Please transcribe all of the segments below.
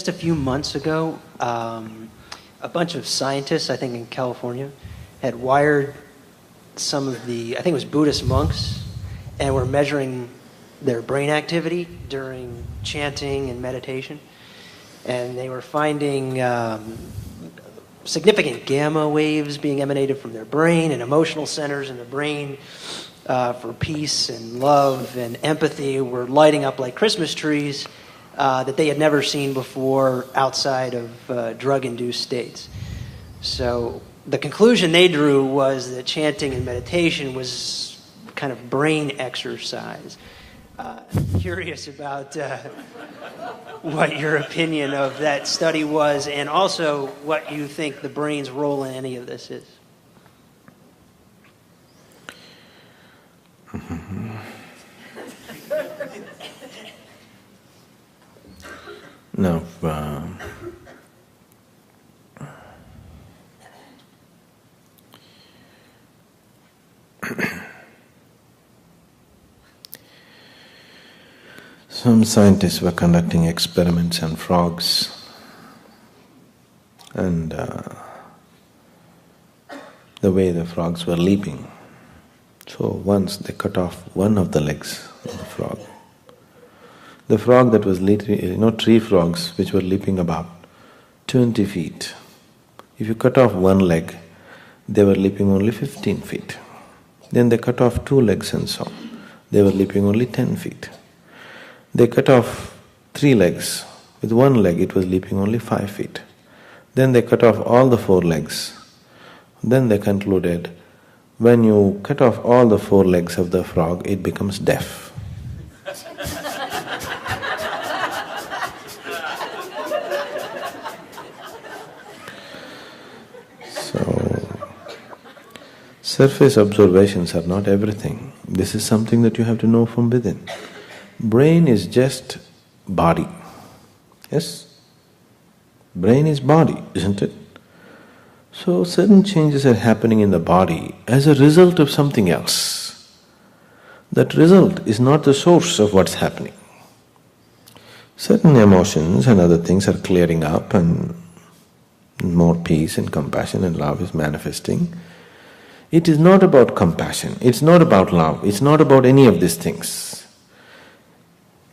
just a few months ago, a bunch of scientists, I think in California, had wired some of the, I think it was Buddhist monks, and were measuring their brain activity during chanting and meditation. And they were finding significant gamma waves being emanated from their brain and emotional centers in the brain for peace and love and empathy were lighting up like Christmas trees that they had never seen before outside of drug-induced states. So the conclusion they drew was that chanting and meditation was kind of brain exercise. Curious about what your opinion of that study was, and also what you think the brain's role in any of this is. Now, some scientists were conducting experiments on frogs, and the way the frogs were leaping. So once they cut off one of the legs of the frog. The frog that was leaping, tree frogs which were leaping about 20 feet. If you cut off one leg, they were leaping only 15 feet. Then they cut off two legs and so on. They were leaping only 10 feet. They cut off three legs. With one leg it was leaping only 5 feet. Then they cut off all the four legs. Then they concluded, when you cut off all the four legs of the frog, it becomes deaf. Surface observations are not everything. This is something that you have to know from within. Brain is just body. Yes? Brain is body, isn't it? So certain changes are happening in the body as a result of something else. That result is not the source of what's happening. Certain emotions and other things are clearing up and more peace and compassion and love is manifesting. It is not about compassion, it's not about love, it's not about any of these things.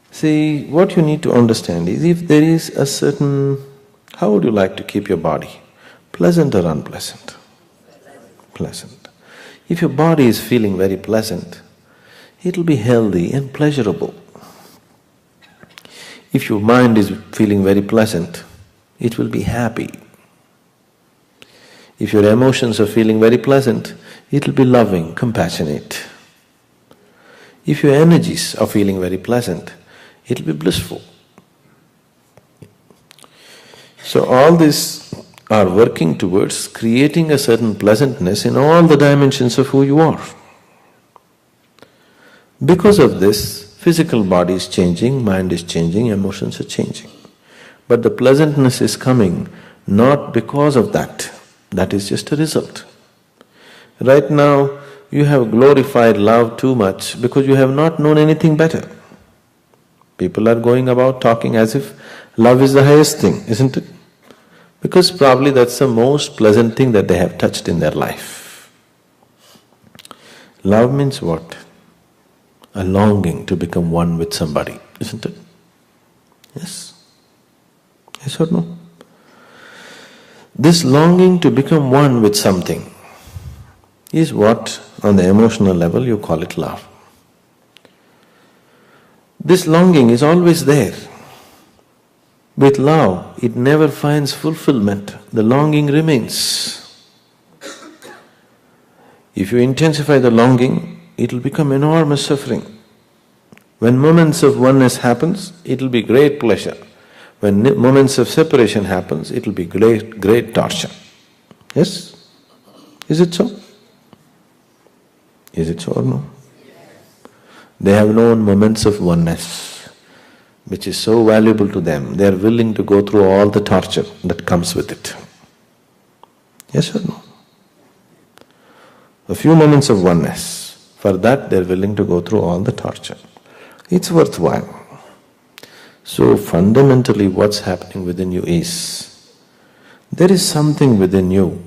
See, what you need to understand is if there is a certain… How would you like to keep your body? Pleasant or unpleasant? Pleasant. If your body is feeling very pleasant, it'll be healthy and pleasurable. If your mind is feeling very pleasant, it will be happy. If your emotions are feeling very pleasant, it'll be loving, compassionate. If your energies are feeling very pleasant, it'll be blissful. So all these are working towards creating a certain pleasantness in all the dimensions of who you are. Because of this, physical body is changing, mind is changing, emotions are changing. But the pleasantness is coming not because of that. That is just a result. Right now, you have glorified love too much because you have not known anything better. People are going about talking as if love is the highest thing, isn't it? Because probably that's the most pleasant thing that they have touched in their life. Love means what? A longing to become one with somebody, isn't it? Yes? Yes or no? This longing to become one with something is what, on the emotional level, you call it love. This longing is always there. With love, it never finds fulfillment, the longing remains. If you intensify the longing, it'll become enormous suffering. When moments of oneness happens, it'll be great pleasure. When moments of separation happens, it'll be great torture. Yes? Is it so? Is it so or no? They have known moments of oneness, which is so valuable to them, they are willing to go through all the torture that comes with it. Yes or no? A few moments of oneness, for that they are willing to go through all the torture. It's worthwhile. So fundamentally what's happening within you is, there is something within you.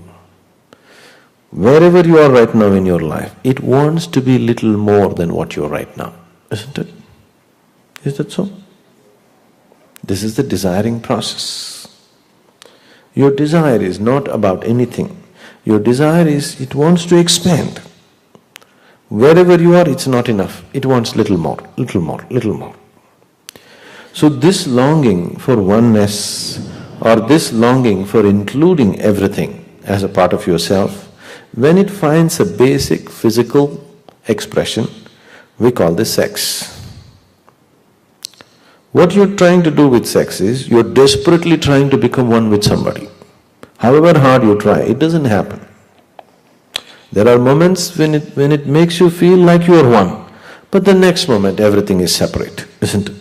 Wherever you are right now in your life, it wants to be little more than what you are right now, isn't it? Is that so? This is the desiring process. Your desire is not about anything. Your desire is, it wants to expand. Wherever you are, it's not enough. It wants little more, little more, little more. So this longing for oneness, or this longing for including everything as a part of yourself, when it finds a basic physical expression, we call this sex. What you're trying to do with sex is, you're desperately trying to become one with somebody. However hard you try, it doesn't happen. There are moments when it makes you feel like you are one, but the next moment everything is separate, isn't it?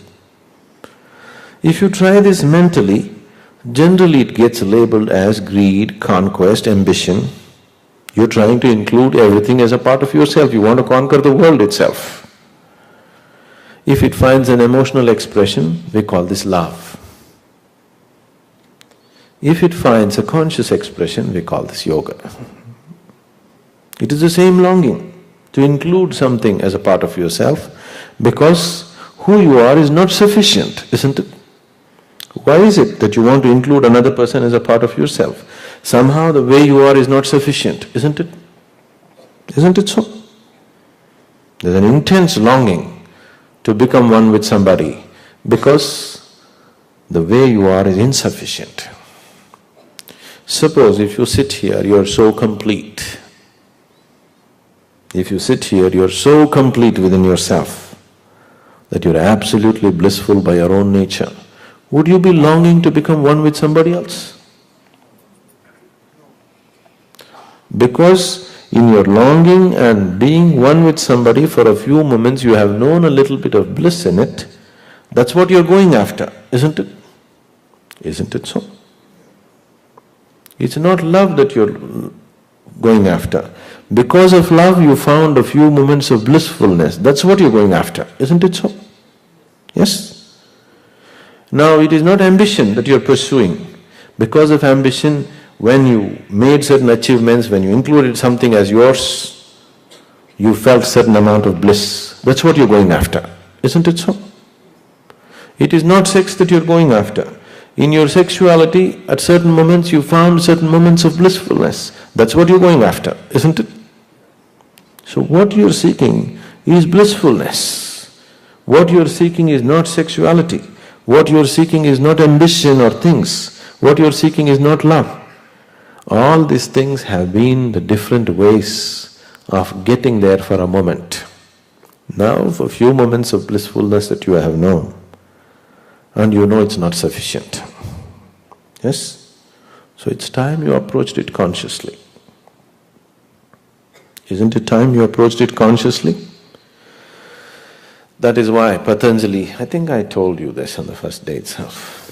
If you try this mentally, generally it gets labeled as greed, conquest, ambition. You're trying to include everything as a part of yourself. You want to conquer the world itself. If it finds an emotional expression, we call this love. If it finds a conscious expression, we call this yoga. It is the same longing to include something as a part of yourself, because who you are is not sufficient, isn't it? Why is it that you want to include another person as a part of yourself? Somehow the way you are is not sufficient, isn't it? Isn't it so? There's an intense longing to become one with somebody because the way you are is insufficient. Suppose if you sit here, you're so complete. If you sit here, you're so complete within yourself that you're absolutely blissful by your own nature. Would you be longing to become one with somebody else? Because in your longing and being one with somebody for a few moments, you have known a little bit of bliss in it. That's what you're going after, isn't it? Isn't it so? It's not love that you're going after. Because of love, you found a few moments of blissfulness. That's what you're going after, isn't it so? Yes? Now, it is not ambition that you're pursuing. Because of ambition, when you made certain achievements, when you included something as yours, you felt certain amount of bliss. That's what you're going after, isn't it so? It is not sex that you're going after. In your sexuality, at certain moments you found certain moments of blissfulness. That's what you're going after, isn't it? So what you're seeking is blissfulness. What you're seeking is not sexuality. What you're seeking is not ambition or things. What you're seeking is not love. All these things have been the different ways of getting there for a moment. Now, for a few moments of blissfulness that you have known, and you know it's not sufficient. Yes? So it's time you approached it consciously. Isn't it time you approached it consciously? That is why Patanjali, I think I told you this on the first day itself.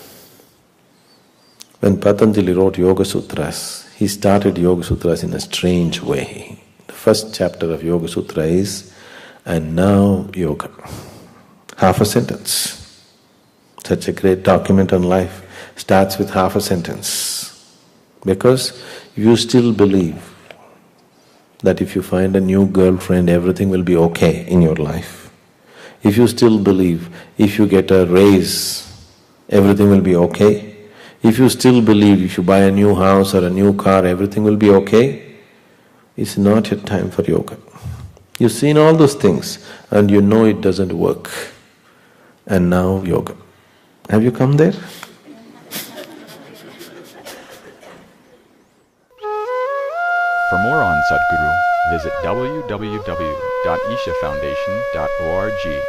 When Patanjali wrote Yoga Sutras, he started Yoga Sutras in a strange way. The first chapter of Yoga Sutra is, and now yoga. Half a sentence. Such a great document on life starts with half a sentence. Because you still believe that if you find a new girlfriend, everything will be okay in your life. If you still believe, if you get a raise, everything will be okay. If you still believe, if you buy a new house or a new car, everything will be okay, it's not yet time for yoga. You've seen all those things and you know it doesn't work. And now yoga. Have you come there? For more on Sadhguru, visit www.ishafoundation.org.